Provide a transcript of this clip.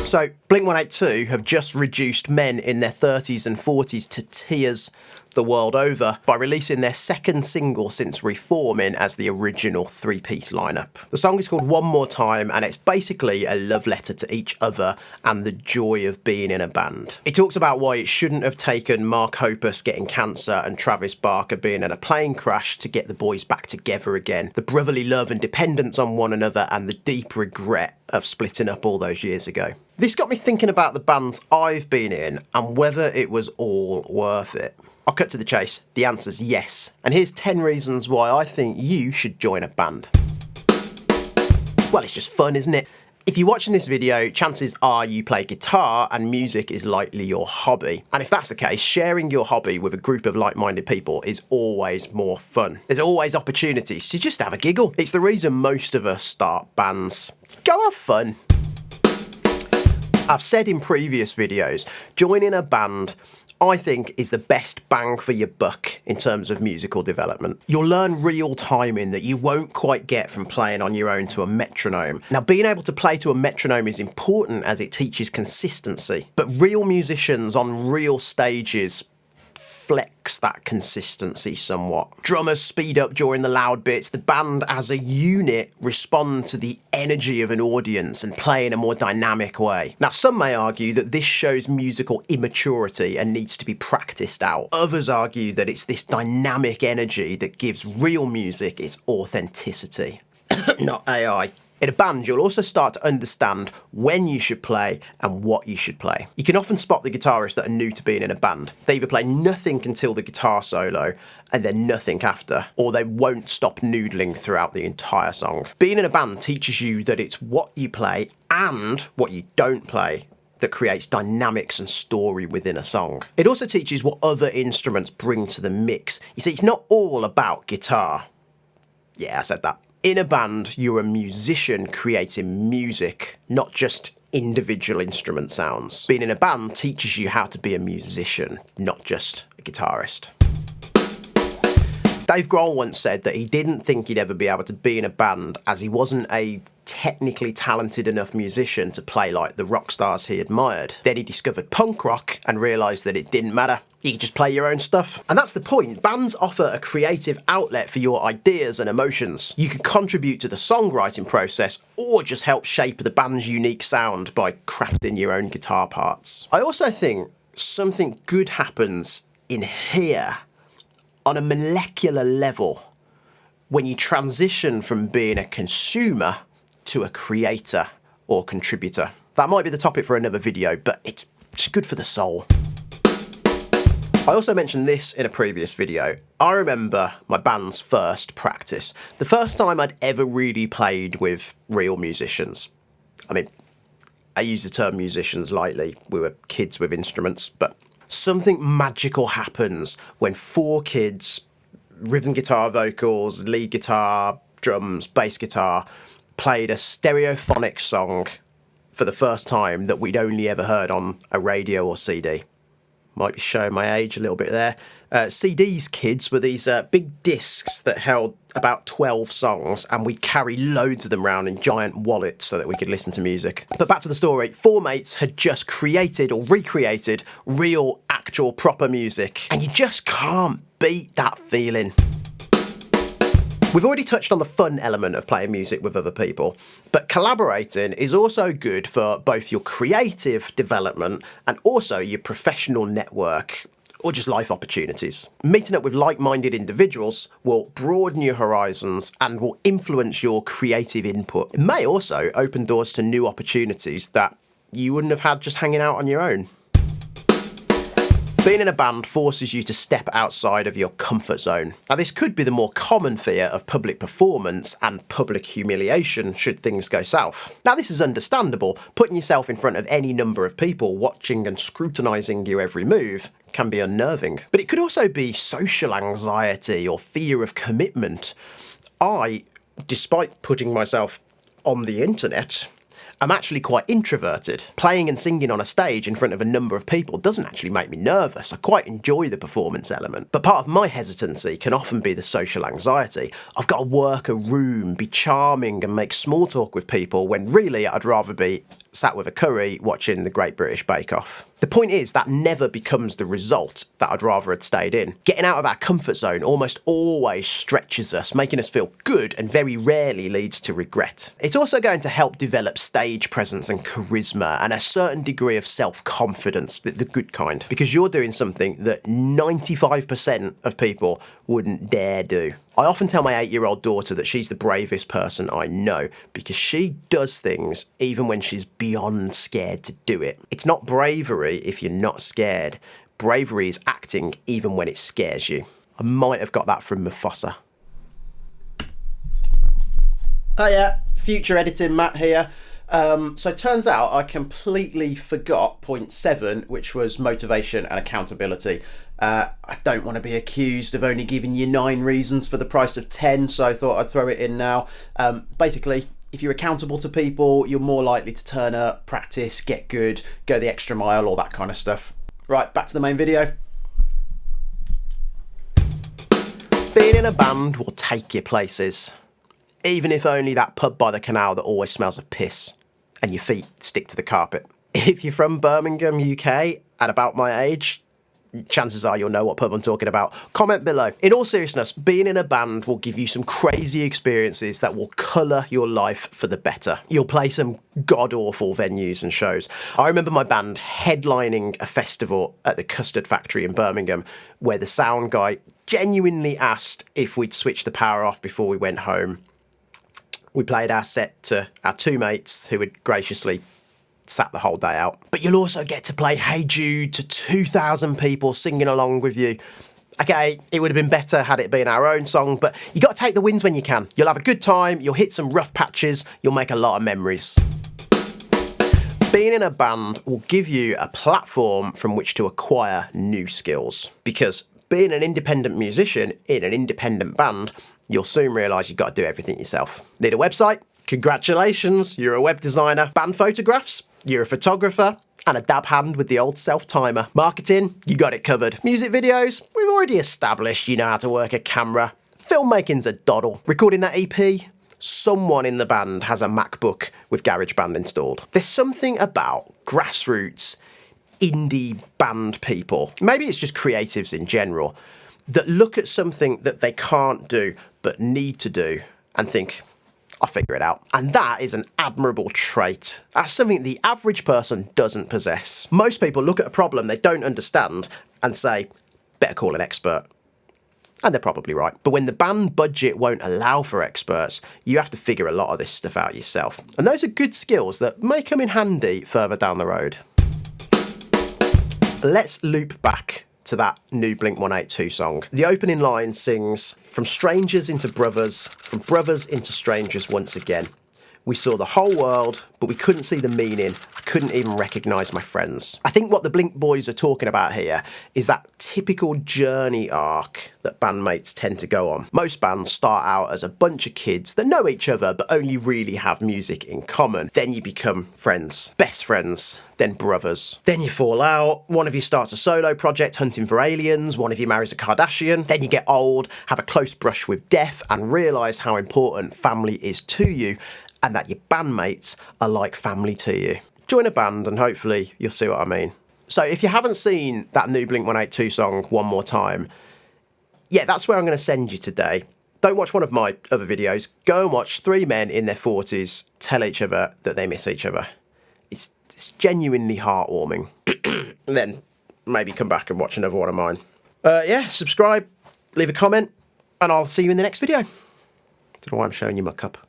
So Blink-182 have just reduced men in their 30s and 40s to tears the world over by releasing their second single since reforming as the original three-piece lineup. The song is called One More Time, and it's basically a love letter to each other and the joy of being in a band. It talks about why it shouldn't have taken Mark Hoppus getting cancer and Travis Barker being in a plane crash to get the boys back together again, the brotherly love and dependence on one another, and the deep regret of splitting up all those years ago. This got me thinking about the bands I've been in and whether it was all worth it. I'll cut to the chase. The answer's yes. And here's 10 reasons why I think you should join a band. Well, it's just fun, isn't it? If you're watching this video, chances are you play guitar and music is likely your hobby. And if that's the case, sharing your hobby with a group of like-minded people is always more fun. There's always opportunities to just have a giggle. It's the reason most of us start bands. Go have fun. I've said in previous videos, joining a band I think is the best bang for your buck in terms of musical development. You'll learn real timing that you won't quite get from playing on your own to a metronome. Now, being able to play to a metronome is important as it teaches consistency, but real musicians on real stages flex that consistency somewhat. Drummers speed up during the loud bits. The band as a unit respond to the energy of an audience and play in a more dynamic way. Now, some may argue that this shows musical immaturity and needs to be practiced out. Others argue that it's this dynamic energy that gives real music its authenticity, not AI. In a band, you'll also start to understand when you should play and what you should play. You can often spot the guitarists that are new to being in a band. They either play nothing until the guitar solo and then nothing after, or they won't stop noodling throughout the entire song. Being in a band teaches you that it's what you play and what you don't play that creates dynamics and story within a song. It also teaches what other instruments bring to the mix. You see, it's not all about guitar. Yeah, I said that. In a band, you're a musician creating music, not just individual instrument sounds. Being in a band teaches you how to be a musician, not just a guitarist. Dave Grohl once said that he didn't think he'd ever be able to be in a band as he wasn't a technically talented enough musician to play like the rock stars he admired. Then he discovered punk rock and realised that it didn't matter. You can just play your own stuff. And that's the point. Bands offer a creative outlet for your ideas and emotions. You can contribute to the songwriting process or just help shape the band's unique sound by crafting your own guitar parts. I also think something good happens in here on a molecular level when you transition from being a consumer to a creator or contributor. That might be the topic for another video, but it's good for the soul. I also mentioned this in a previous video. I remember my band's first practice. The first time I'd ever really played with real musicians. I mean, I use the term musicians lightly. We were kids with instruments, but something magical happens when 4 kids, rhythm guitar, vocals, lead guitar, drums, bass guitar, played a stereophonic song for the first time that we'd only ever heard on a radio or CD. Might be showing my age a little bit there. CDs, kids, were these big discs that held about 12 songs, and we'd carry loads of them around in giant wallets so that we could listen to music. But back to the story. 4 mates had just created or recreated real, actual, proper music, and you just can't beat that feeling. We've already touched on the fun element of playing music with other people, but collaborating is also good for both your creative development and also your professional network or just life opportunities. Meeting up with like-minded individuals will broaden your horizons and will influence your creative input. It may also open doors to new opportunities that you wouldn't have had just hanging out on your own. Being in a band forces you to step outside of your comfort zone. Now, this could be the more common fear of public performance and public humiliation should things go south. Now, this is understandable. Putting yourself in front of any number of people watching and scrutinising your every move can be unnerving. But it could also be social anxiety or fear of commitment. I, despite putting myself on the internet, I'm actually quite introverted. Playing and singing on a stage in front of a number of people doesn't actually make me nervous. I quite enjoy the performance element. But part of my hesitancy can often be the social anxiety. I've got to work a room, be charming and make small talk with people when really I'd rather be sat with a curry watching the Great British Bake Off. The point is that never becomes the result that I'd rather had stayed in. Getting out of our comfort zone almost always stretches us, making us feel good and very rarely leads to regret. It's also going to help develop stage presence and charisma and a certain degree of self-confidence, the good kind, because you're doing something that 95% of people wouldn't dare do. I often tell my 8-year-old daughter that she's the bravest person I know because she does things even when she's beyond scared to do it. It's not bravery if you're not scared. Bravery is acting even when it scares you. I might have got that from Mufasa. Oh yeah, future editing Matt here. So it turns out I completely forgot point 7, which was motivation and accountability. I don't want to be accused of only giving you 9 reasons for the price of 10, so I thought I'd throw it in now. Basically, if you're accountable to people, you're more likely to turn up, practice, get good, go the extra mile, all that kind of stuff. Right, back to the main video. Being in a band will take you places, even if only that pub by the canal that always smells of piss and your feet stick to the carpet. If you're from Birmingham, UK, and about my age, chances are you'll know what pub I'm talking about. Comment below. In all seriousness, being in a band will give you some crazy experiences that will colour your life for the better. You'll play some god-awful venues and shows. I remember my band headlining a festival at the Custard Factory in Birmingham where the sound guy genuinely asked if we'd switch the power off before we went home. We played our set to our 2 mates who had graciously sat the whole day out. But you'll also get to play Hey Jude to 2,000 people singing along with you. Okay, it would have been better had it been our own song, but you got to take the wins when you can. You'll have a good time, you'll hit some rough patches, you'll make a lot of memories. Being in a band will give you a platform from which to acquire new skills, because being an independent musician in an independent band, you'll soon realise you've got to do everything yourself. Need a website? Congratulations, you're a web designer. Band photographs? You're a photographer. And a dab hand with the old self-timer. Marketing? You got it covered. Music videos? We've already established you know how to work a camera. Filmmaking's a doddle. Recording that EP? Someone in the band has a MacBook with GarageBand installed. There's something about grassroots, indie band people, maybe it's just creatives in general, that look at something that they can't do but need to do and think, I'll figure it out. And that is an admirable trait. That's something the average person doesn't possess. Most people look at a problem they don't understand and say, better call an expert. And they're probably right. But when the band budget won't allow for experts, you have to figure a lot of this stuff out yourself. And those are good skills that may come in handy further down the road. Let's loop back to that new Blink-182 song. The opening line sings, "From strangers into brothers, from brothers into strangers once again. We saw the whole world, but we couldn't see the meaning. I couldn't even recognise my friends." I think what the Blink boys are talking about here is that typical journey arc that bandmates tend to go on. Most bands start out as a bunch of kids that know each other but only really have music in common. Then you become friends, best friends, then brothers. Then you fall out, one of you starts a solo project hunting for aliens, one of you marries a Kardashian. Then you get old, have a close brush with death and realise how important family is to you, and that your bandmates are like family to you. Join a band and hopefully you'll see what I mean. So if you haven't seen that new Blink-182 song, One More Time, yeah, that's where I'm going to send you today. Don't watch one of my other videos. Go and watch 3 men in their 40s tell each other that they miss each other. It's genuinely heartwarming. And then maybe come back and watch another one of mine. Yeah, subscribe, leave a comment, and I'll see you in the next video. Don't know why I'm showing you my cup.